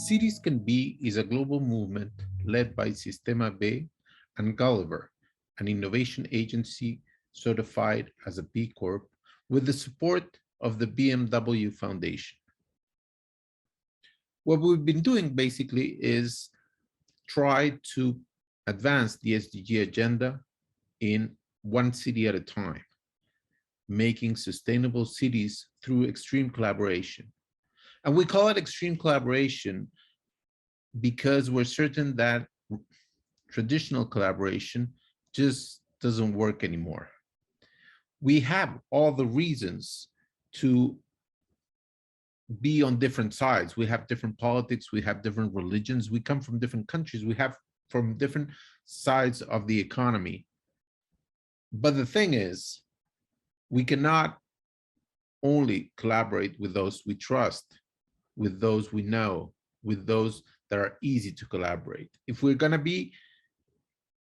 Cities Can Be is a global movement led by Sistema B and Gulliver, an innovation agency certified as a B Corp with the support of the BMW Foundation. What we've been doing basically is try to advance the SDG agenda in one city at a time, making sustainable cities through extreme collaboration. And we call it extreme collaboration because we're certain that traditional collaboration just doesn't work anymore. We have all the reasons to be on different sides. We have different politics, we have different religions, we come from different countries, we have from different sides of the economy. But the thing is, we cannot only collaborate with those we trust, with those we know, with those that are easy to collaborate. If we're going to be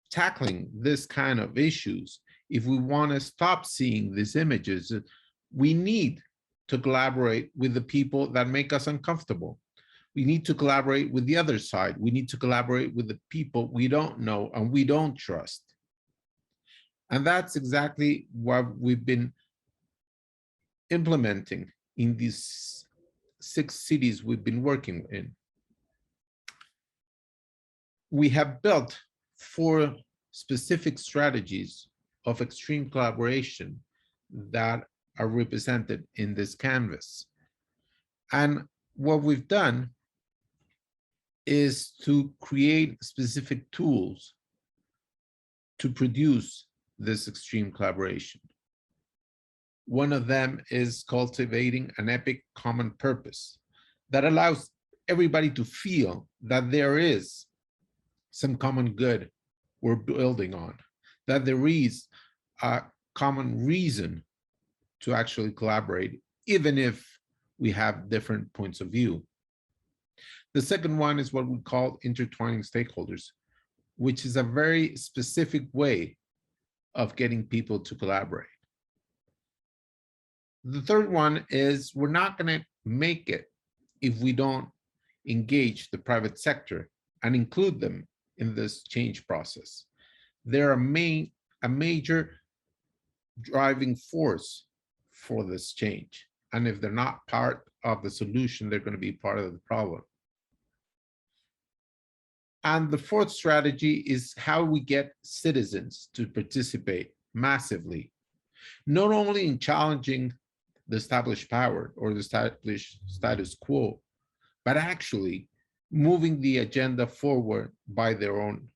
tackling this kind of issues, if we want to stop seeing these images, we need to collaborate with the people that make us uncomfortable. We need to collaborate with the other side. We need to collaborate with the people we don't know and we don't trust. And that's exactly what we've been implementing in these 6 cities we've been working in. We have built 4 specific strategies of extreme collaboration that are represented in this canvas. And what we've done is to create specific tools to produce this extreme collaboration. One of them is cultivating an epic common purpose that allows everybody to feel that there is some common good we're building on, that there is a common reason to actually collaborate, even if we have different points of view. The second one is what we call intertwining stakeholders, which is a very specific way of getting people to collaborate. The third one is we're not going to make it if we don't engage the private sector and include them in this change process. They're a major driving force for this change. And if they're not part of the solution, they're going to be part of the problem. And the fourth strategy is how we get citizens to participate massively, not only in challenging the established power or the established status quo, but actually moving the agenda forward by their own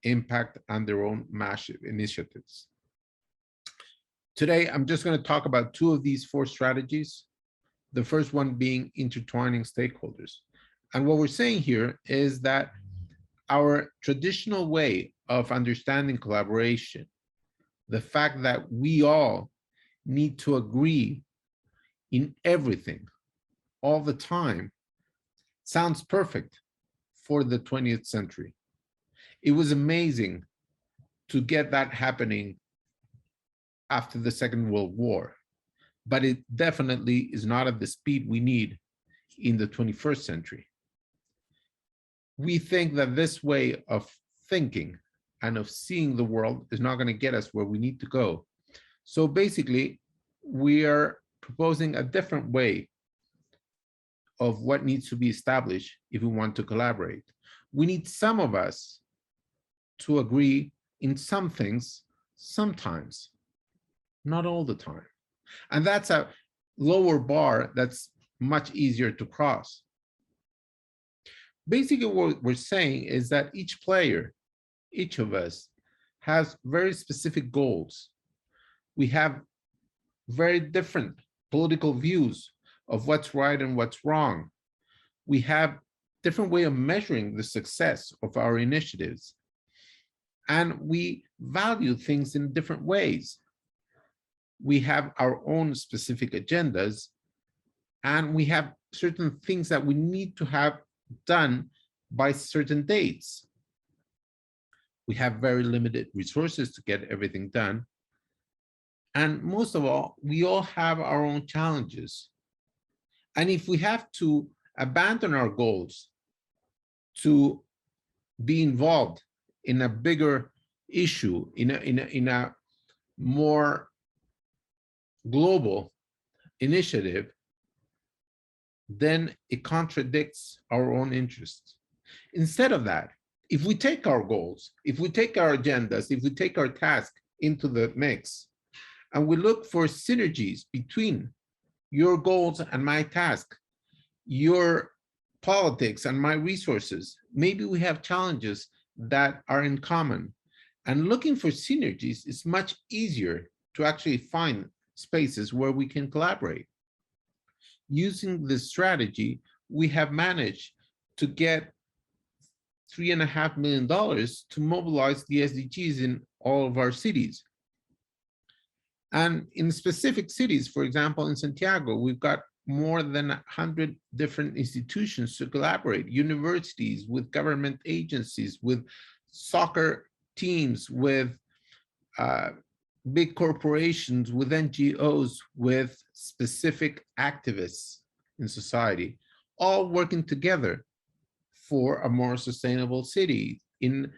impact and their own massive initiatives. Today, I'm just going to talk about 2 of these 4 strategies. The first one being intertwining stakeholders. And what we're saying here is that our traditional way of understanding collaboration, the fact that we all need to agree in everything all the time, sounds perfect for the 20th century. It was amazing to get that happening after the Second World War, but it definitely is not at the speed we need in the 21st century. We think that this way of thinking and of seeing the world is not going to get us where we need to go. So basically, we are proposing a different way of what needs to be established if we want to collaborate. We need some of us to agree in some things sometimes, not all the time. And that's a lower bar that's much easier to cross. Basically, what we're saying is that each player, each of us, has very specific goals. We have very different political views of what's right and what's wrong. We have different way of measuring the success of our initiatives. And we value things in different ways. We have our own specific agendas, and we have certain things that we need to have done by certain dates. We have very limited resources to get everything done. And most of all, we all have our own challenges. And if we have to abandon our goals to be involved in a bigger issue, in a more global initiative, then it contradicts our own interests. Instead of that, if we take our goals, if we take our agendas, if we take our task into the mix, and we look for synergies between your goals and my task, your politics and my resources, maybe we have challenges that are in common. And looking for synergies is much easier to actually find spaces where we can collaborate. Using this strategy, we have managed to get $3.5 million to mobilize the SDGs in all of our cities. And in specific cities, for example, in Santiago, we've got more than 100 different institutions to collaborate, universities, with government agencies, with soccer teams, with big corporations, with NGOs, with specific activists in society, all working together for a more sustainable city. In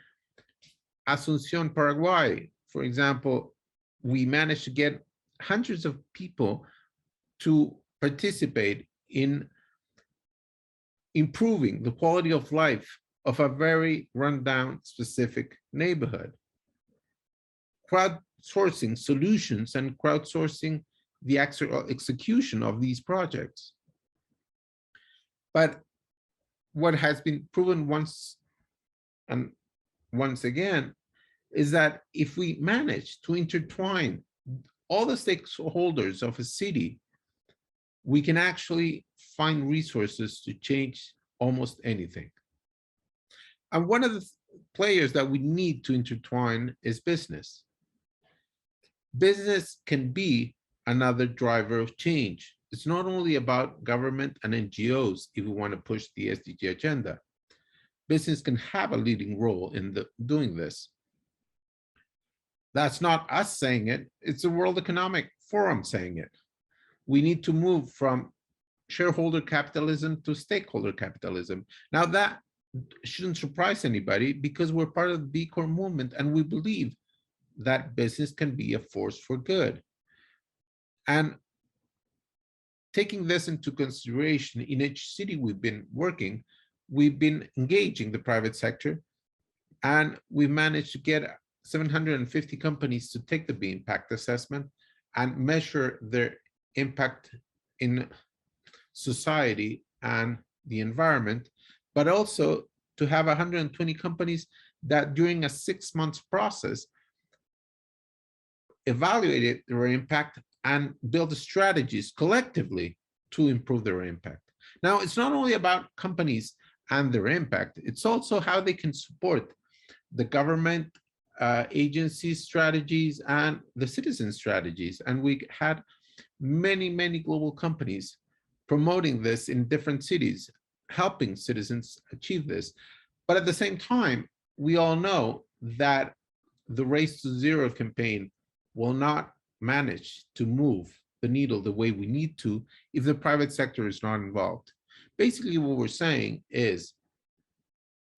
Asunción, Paraguay, for example, we managed to get hundreds of people to participate in improving the quality of life of a very rundown specific neighborhood. Crowdsourcing solutions and crowdsourcing the actual execution of these projects. But what has been proven once and once again is that if we manage to intertwine all the stakeholders of a city, we can actually find resources to change almost anything. And one of the players that we need to intertwine is business. Business can be another driver of change. It's not only about government and NGOs if we want to push the SDG agenda. Business can have a leading role in doing this. That's not us saying it, it's the World Economic Forum saying it. We need to move from shareholder capitalism to stakeholder capitalism. Now that shouldn't surprise anybody because we're part of the B Corp movement and we believe that business can be a force for good. And taking this into consideration, in each city we've been working, we've been engaging the private sector, and we've managed to get 750 companies to take the B impact assessment and measure their impact in society and the environment, but also to have 120 companies that during a 6-month process evaluated their impact and build strategies collectively to improve their impact. Now, it's not only about companies and their impact, it's also how they can support the government agency strategies and the citizen strategies. And we had many, many global companies promoting this in different cities, helping citizens achieve this. But at the same time, we all know that the Race to Zero campaign will not manage to move the needle the way we need to if the private sector is not involved. Basically, what we're saying is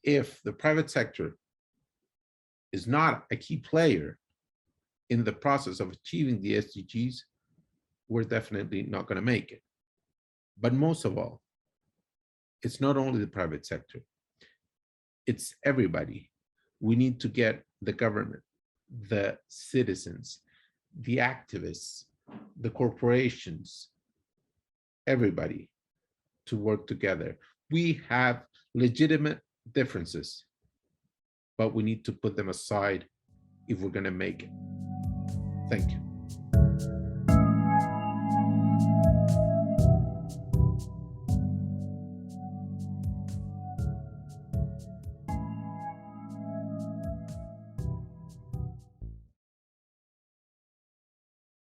if the private sector is not a key player in the process of achieving the SDGs, we're definitely not going to make it. But most of all, it's not only the private sector, it's everybody. We need to get the government, the citizens, the activists, the corporations, everybody to work together. We have legitimate differences, but we need to put them aside if we're going to make it. Thank you.